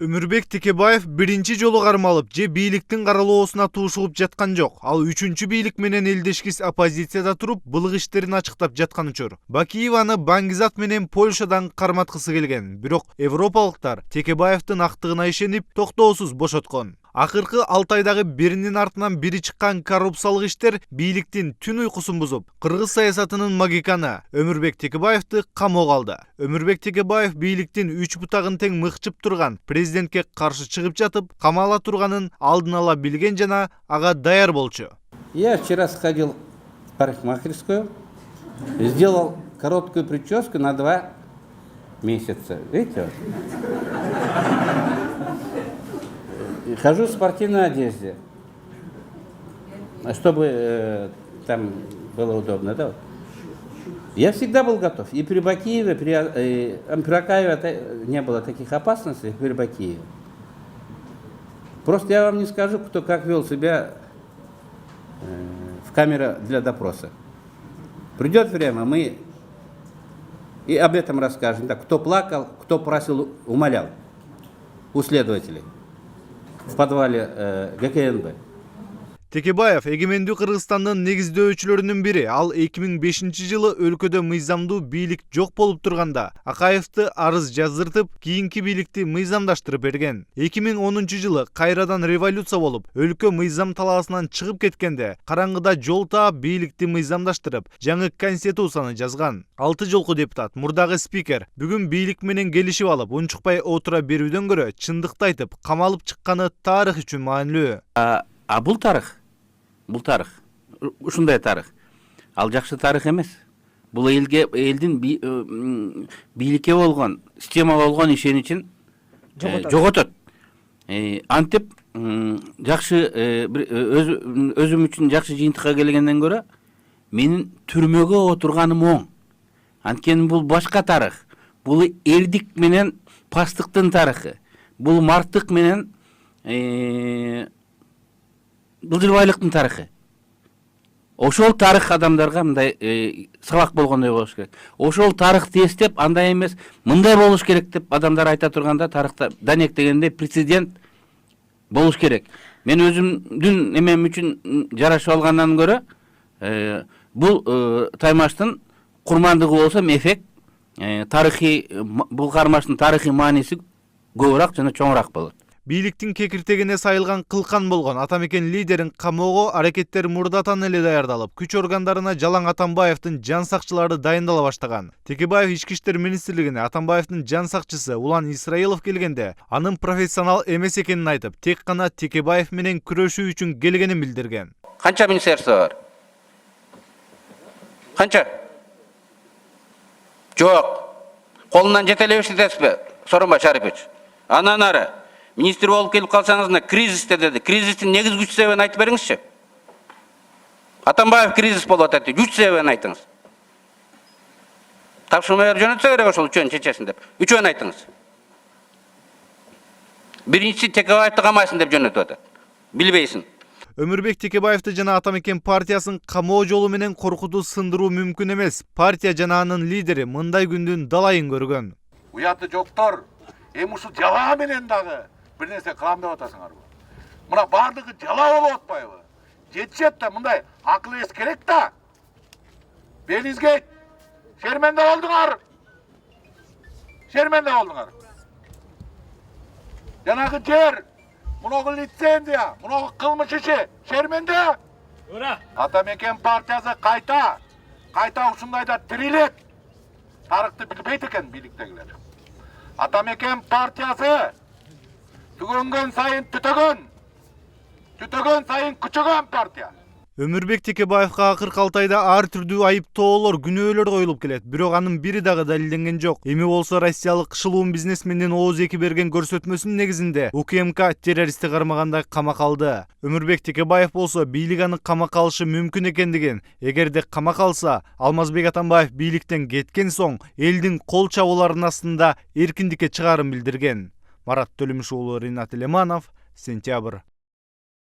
Өмүрбек Текебаев биринчи жолу кармалып же бийликтин каралоосуна туушугуп жаткан жок. Ал үчүнчү бийлик менен элдешкис оппозицияда туруп, былык иштерин ачыктап жаткан учур. Бакиеваны Баңгизат менен Польшадан карматкысы келген. Бирок европалыктар Текебаевдин актыгына ишенип, токтоосуз бошоткон. Акыркы 6 айдагы биринин артынан бири чыккан коррупциялык иштер бийликтин түн уйкусун бузуп, кыргыз саясатынын магиканы Өмүрбек Текебаевди камоого алды. Өмүрбек Текебаев бийликтин 3 бутагын тең мыкчып турган президентке каршы чыгып жатып, камала турганын алдын ала билген жана ага даяр болчу. Я вчера сходил в парикмахерскую, сделал короткую прическу на 2 месяца. Видите? Хожу в спортивной одежде, чтобы там было удобно. Да? Я всегда был готов. И при Бакиеве, при Акаеве не было таких опасностей, как при Бакиеве. Просто я вам не скажу, кто как вел себя в камере для допроса. Придет время, мы и об этом расскажем. Так, кто плакал, кто просил, умолял у следователей в подвале ГКНБ. Текебаев эгемендүү Кыргызстандын негиздөөчүлөрүнүн бири. Ал 2005-жылы өлкөдө мыйзамдуу бийлик жок болуп турганда Акаевди арыз жаздыртып, кийинки бийликти мыйзамдаштырып берген. 2010-жылы кайрадан революция болуп, өлкө мыйзам талаасынан чыгып кеткенде, караңгыда жол таап бийликти мыйзамдаштырып, жаңы конституцияны жазган. 6 жолку депутат, мурдагы спикер бүгүн бийлик менен келишип алып, унчукпай отура берүүдөн көрө чындыкты айтып, камалып чыкканы тарых үчүн маанилүү. Бул тарых. Ушундай тарых. Ал жакшы тарых эмес. Бул элдин бийликке болгон, системага болгон ишеничин жоготот. Антип жакшы өзүм үчүн жакшы жыйынтыкка келгенден көрө менин түрмөгө отурганым оң. Анткени бул башка тарых. Бул элдик менен пастыктын тарыхы. Бул марттык менен былжырбайлыктын тарыхы. Ошол тарых адамдарга мындай сабак болгондой болуш керек. Ошол тарыхты эстеп, андай эмес, мындай болуш керек деп адамдар айта турганда, тарыхта данек дегенде прецедент болуш керек. Мен өзүмдүн эмем үчүн жарашып алгандан көрө, бул таймаштын курмандыгы болсо эффект тарыхый, бул кармаштын тарыхый мааниси көбүрөөк жана чоңураак болот. Бийликтин кекиртегине сайылган кылкан болгон Атамекен лидерин камоого аракеттер мурдатан эле даярдалып, күч органдарына Жалаң Атамбаевдин жан сакчылары дайындала баштаган. Текебаев Ички иштер министрлигине Атамбаевдин жан сакчысы Улан Исраилов келгенде, анын профессионал эмес экенин айтып, тек гана Текебаев менен күрөшүү үчүн келгенин билдирген. Канча министерство бар? Канча? Жок. Колунан жете эле иштетесизби? Сооронбай Шарипович. Анан ары министр болуп келип калсаңыз, кризисте деди. Кризистин негизги 3 себебин айтып бериңизчи. Атамбаев кризис болуп атат деп, 3 себебин айтыңыз. Тапшырма берип жөнөтсө керек ошол үчөөнүн чечесин деп. 3-өн айтыңыз. Биринчиси Текебаевди камайсың деп жөнөтүп атат. Билбейсиң. Өмүрбек Текебаевди жана Атамекен партиясын камоо жолу менен коркутуу сындыруу мүмкүн эмес. Партия жана анын лидери мындай күндүн далайын көргөн. Уяты жоктор, эми ушул жала менен дагы бир нерсе кылам деп атасыңарбы? Мына бардыгы жала болуп атпайбы? Жетишет да, мындай акыл эс керек да. Белиңизге шерменде болдуңар. Шерменде болдуңар. Жанагы жер, муногу лицензия, муногу кылмыш иши, шерменде. Атамекен партиясы кайта ушундайда тирилет. Тарыхты билбейт экен бийликтегилер. Атамекен партиясы түгөнгөн сайын түтөгөн сайын күчөгөн партия. Өмүрбек Текебаевга акыркы 6 айда ар түрдүү айыптоолор, күнөөлөр коюлуп келет. Бирок анын бири дагы далилденген жок. Эми болсо россиялык кышылуун бизнесмендин ооз эки берген көрсөтмөсүнүн негизинде УКМК террористти кармагандай камакка алды. Өмүрбек Текебаев болсо бийлик аны камакка алышы мүмкүн экендигин, эгерде камакка алса, Алмазбек Атамбаев бийликтен кеткен соң элдин кол чабууларынын астында эркиндикке чыгаарын билдирген. Марат Төлөмүш уулу, Ринат Элеманов, Сентябрь.